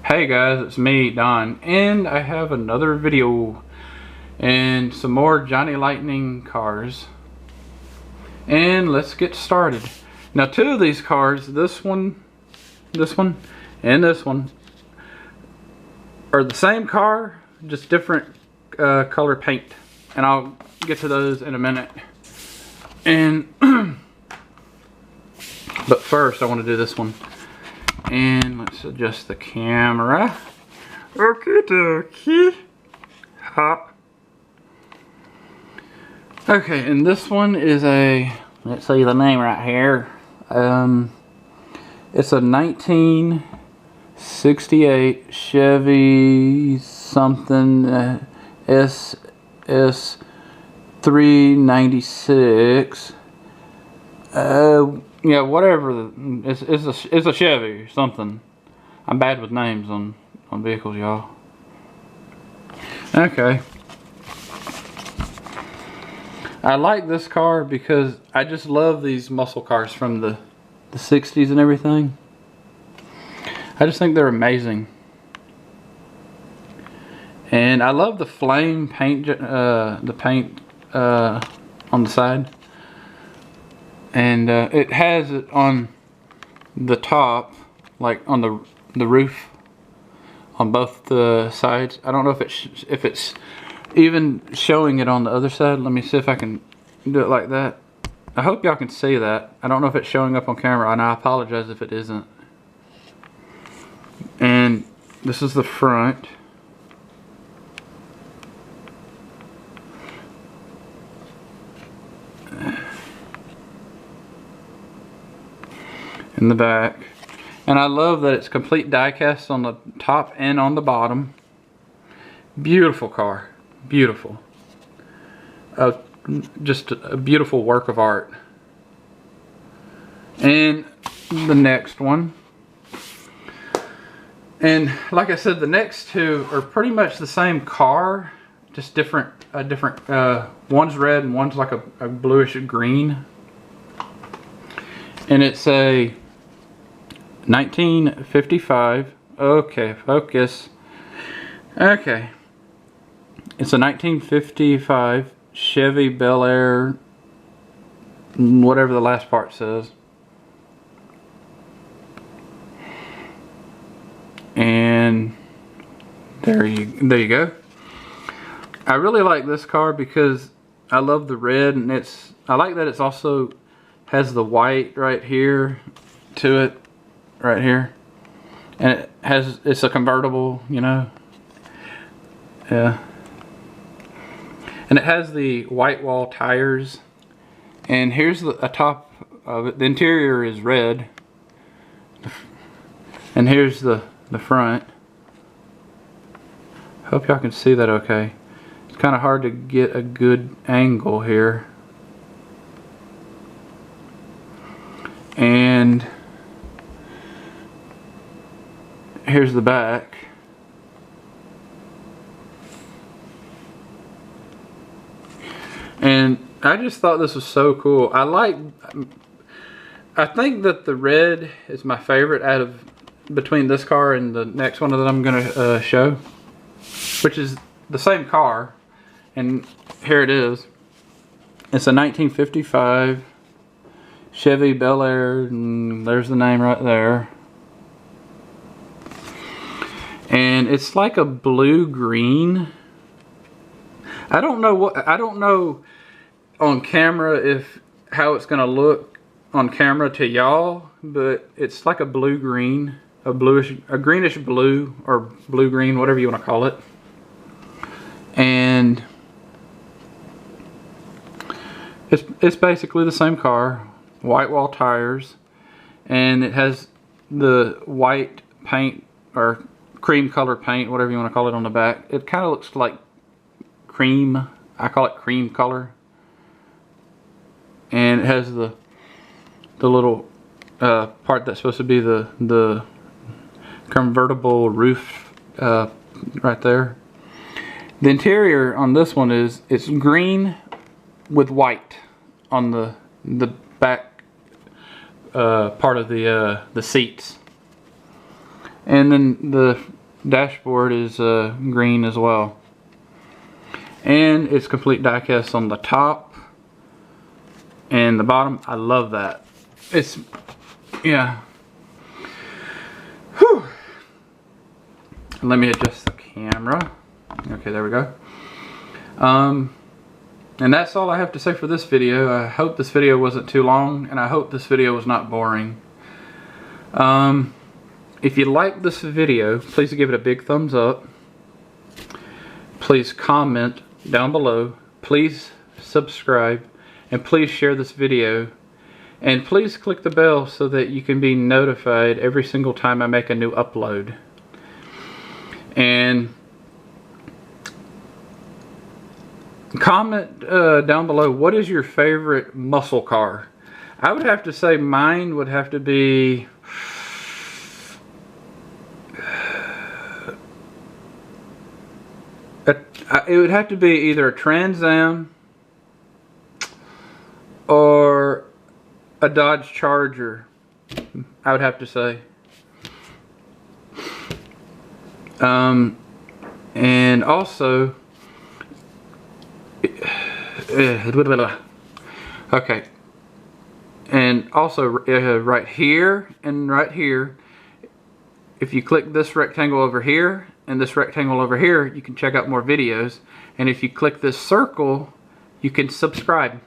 Hey guys, it's me, Don, and I have another video and some more Johnny Lightning cars. And let's get started. Now, two of these cars, this one, and this one, are the same car, just different color paint. And I'll get to those in a minute. And but first, I want to do this one. And let's adjust the camera. Okie dokie. Hop. Okay, and this one is a, let's see the name right here. It's a 1968 Chevy something SS 396. Yeah, whatever. It's a Chevy or something. I'm bad with names on vehicles, y'all. Okay. I like this car because I just love these muscle cars from the 60s and everything. I just think they're amazing. And I love the flame paint, the paint on the side. And it has it on the top, like on the roof, on both the sides. I don't know if it's even showing it on the other side. Let me see if I can do it like that. I hope y'all can see that. I don't know if it's showing up on camera, and I apologize if it isn't. And this is the front. In the back, and I love that it's complete die-cast on the top and on the bottom. Beautiful car, beautiful. Just a beautiful work of art. And the next one, and like I said, the next two are pretty much the same car, just different. One's red and one's like a bluish green, and it's a 1955. Okay, focus. Okay, it's a 1955 Chevy Bel Air, whatever the last part says. And there you go. I really like this car because I love the red, and I like that it's also has the white right here to it. Right here, and it's a convertible, you know. Yeah, and it has the white wall tires, and here's a top of it. The interior is red, and here's the front. Hope y'all can see that okay. It's kind of hard to get a good angle here. And here's the back. And I just thought this was so cool. I think that the red is my favorite out of between this car and the next one that I'm gonna show, which is the same car. And here it is. It's a 1955 Chevy Bel Air, and there's the name right there. And it's like a blue-green. I don't know on camera how it's gonna look on camera to y'all, but it's like a blue-green, a greenish blue, or blue-green, whatever you want to call it. And it's basically the same car, white wall tires, and it has the white paint, or cream color paint, whatever you want to call it, on the back. It kind of looks like cream. I call it cream color. And it has the little part that's supposed to be the convertible roof right there. The interior on this one it's green with white on the back part of the seats. And And then the dashboard is green as well. And it's complete diecast on the top and the bottom. I love that. It's, yeah. Whew. Let me adjust the camera. Okay, there we go. And that's all I have to say for this video. I hope this video wasn't too long, and I hope this video was not boring. If you like this video, please give it a big thumbs up. Please comment down below. Please subscribe, and please share this video. And please click the bell so that you can be notified every single time I make a new upload. And comment down below, what is your favorite muscle car? I would have to say mine would have to be it would have to be either a Trans Am or a Dodge Charger, I would have to say. And also, okay, and also right here and right here, if you click this rectangle over here and this rectangle over here, you can check out more videos. And if you click this circle, you can subscribe.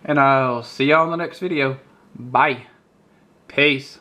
And I'll see y'all in the next video. Bye. Peace.